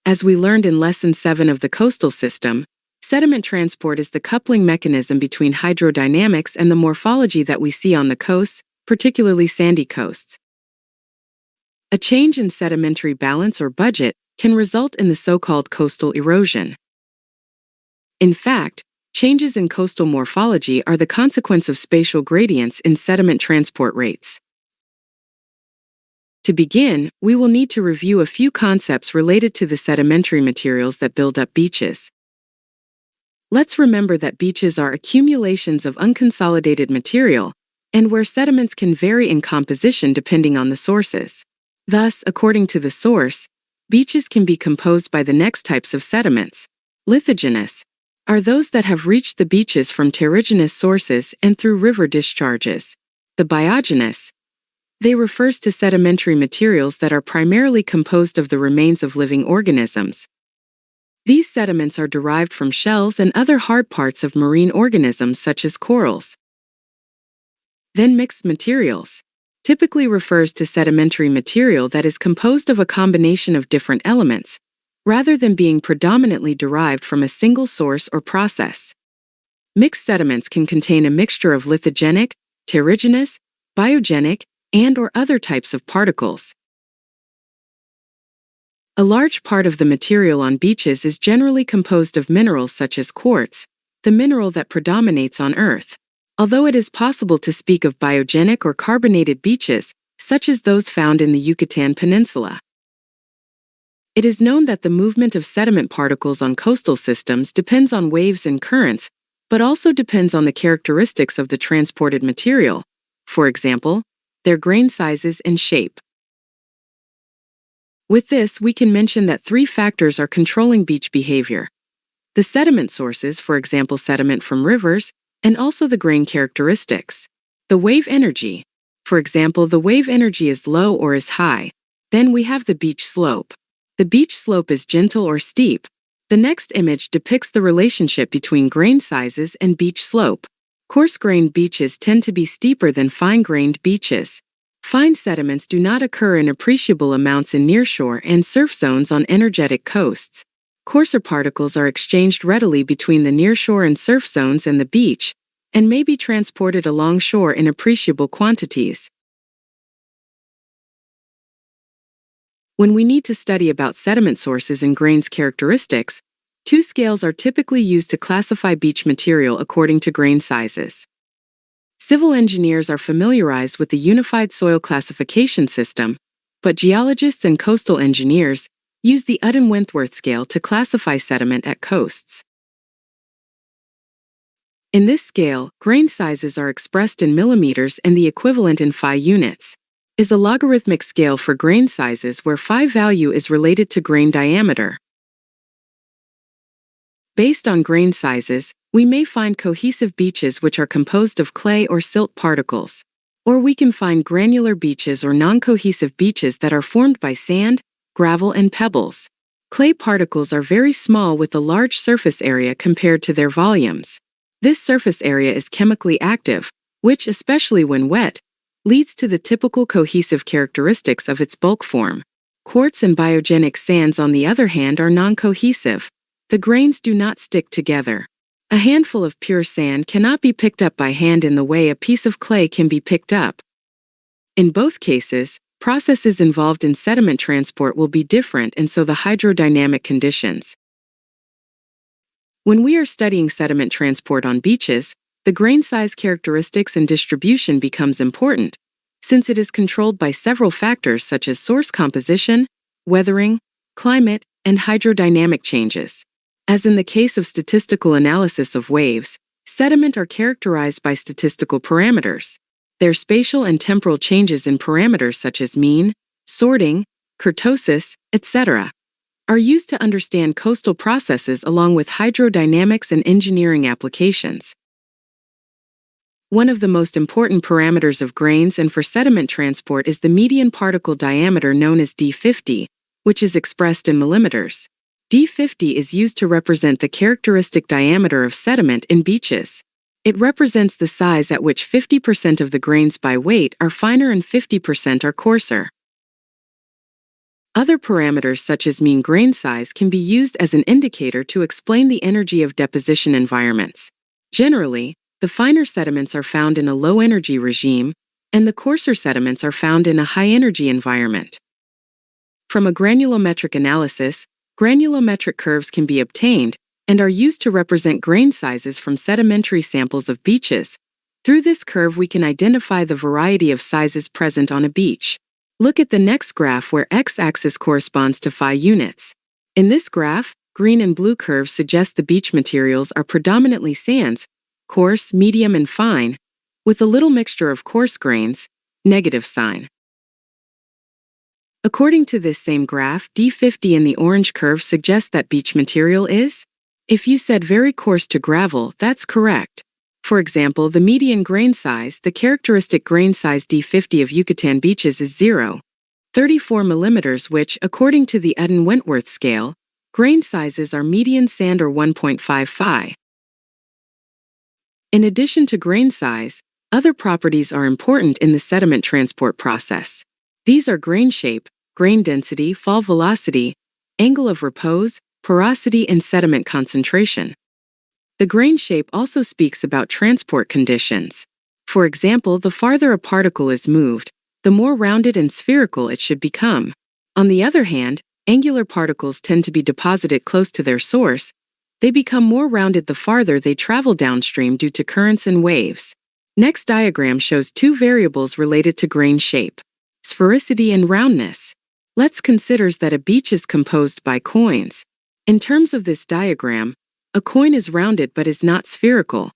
As we learned in Lesson 7 of the coastal system, sediment transport is the coupling mechanism between hydrodynamics and the morphology that we see on the coasts, particularly sandy coasts. A change in sedimentary balance or budget can result in the so-called coastal erosion. In fact, changes in coastal morphology are the consequence of spatial gradients in sediment transport rates. To begin, we will need to review a few concepts related to the sedimentary materials that build up beaches. Let's remember that beaches are accumulations of unconsolidated material, and where sediments can vary in composition depending on the sources. Thus, according to the source, beaches can be composed by the next types of sediments. Lithogenous are those that have reached the beaches from terrigenous sources and through river discharges. The biogenous, they refers to sedimentary materials that are primarily composed of the remains of living organisms. These sediments are derived from shells and other hard parts of marine organisms such as corals. Then mixed materials typically refers to sedimentary material that is composed of a combination of different elements, rather than being predominantly derived from a single source or process. Mixed sediments can contain a mixture of lithogenic, terrigenous, biogenic, and/or other types of particles. A large part of the material on beaches is generally composed of minerals such as quartz, the mineral that predominates on Earth. Although it is possible to speak of biogenic or carbonated beaches, such as those found in the Yucatan Peninsula. It is known that the movement of sediment particles on coastal systems depends on waves and currents, but also depends on the characteristics of the transported material, for example, their grain sizes and shape. With this, we can mention that three factors are controlling beach behavior: the sediment sources, for example sediment from rivers, and also the grain characteristics. The wave energy, for example the wave energy is low or is high. Then we have the beach slope. The beach slope is gentle or steep. The next image depicts the relationship between grain sizes and beach slope. Coarse-grained beaches tend to be steeper than fine-grained beaches. Fine sediments do not occur in appreciable amounts in nearshore and surf zones on energetic coasts. Coarser particles are exchanged readily between the nearshore and surf zones and the beach, and may be transported alongshore in appreciable quantities. When we need to study about sediment sources and grains characteristics, two scales are typically used to classify beach material according to grain sizes. Civil engineers are familiarized with the Unified Soil Classification System, but geologists and coastal engineers use the Uddin-Wentworth scale to classify sediment at coasts. In this scale, grain sizes are expressed in millimeters and the equivalent in phi units. Is a logarithmic scale for grain sizes where phi value is related to grain diameter. Based on grain sizes, we may find cohesive beaches which are composed of clay or silt particles. Or we can find granular beaches or non-cohesive beaches that are formed by sand, gravel, and pebbles. Clay particles are very small with a large surface area compared to their volumes. This surface area is chemically active, which, especially when wet, leads to the typical cohesive characteristics of its bulk form. Quartz and biogenic sands, on the other hand, are non-cohesive. The grains do not stick together. A handful of pure sand cannot be picked up by hand in the way a piece of clay can be picked up. In both cases, processes involved in sediment transport will be different, and so the hydrodynamic conditions. When we are studying sediment transport on beaches, the grain size characteristics and distribution becomes important, since it is controlled by several factors such as source composition, weathering, climate, and hydrodynamic changes. As in the case of statistical analysis of waves, sediment are characterized by statistical parameters. Their spatial and temporal changes in parameters such as mean, sorting, kurtosis, etc., are used to understand coastal processes along with hydrodynamics and engineering applications. One of the most important parameters of grains and for sediment transport is the median particle diameter known as D50, which is expressed in millimeters. D50 is used to represent the characteristic diameter of sediment in beaches. It represents the size at which 50% of the grains by weight are finer and 50% are coarser. Other parameters such as mean grain size can be used as an indicator to explain the energy of deposition environments. Generally, the finer sediments are found in a low-energy regime, and the coarser sediments are found in a high-energy environment. From a granulometric analysis, granulometric curves can be obtained and are used to represent grain sizes from sedimentary samples of beaches. Through this curve, we can identify the variety of sizes present on a beach. Look at the next graph where x-axis corresponds to phi units. In this graph, green and blue curves suggest the beach materials are predominantly sands, coarse, medium, and fine, with a little mixture of coarse grains, negative sign. According to this same graph, D50 in the orange curve suggests that beach material is. If you said very coarse to gravel, that's correct. For example, the median grain size, the characteristic grain size D50 of Yucatan beaches is 0.34 mm, which, according to the Uden-Wentworth scale, grain sizes are median sand or 1.55. In addition to grain size, other properties are important in the sediment transport process. These are grain shape, grain density, fall velocity, angle of repose, porosity, and sediment concentration. The grain shape also speaks about transport conditions. For example, the farther a particle is moved, the more rounded and spherical it should become. On the other hand, angular particles tend to be deposited close to their source. They become more rounded the farther they travel downstream due to currents and waves. Next diagram shows two variables related to grain shape: sphericity and roundness. Let's consider that a beach is composed by coins. In terms of this diagram, a coin is rounded but is not spherical.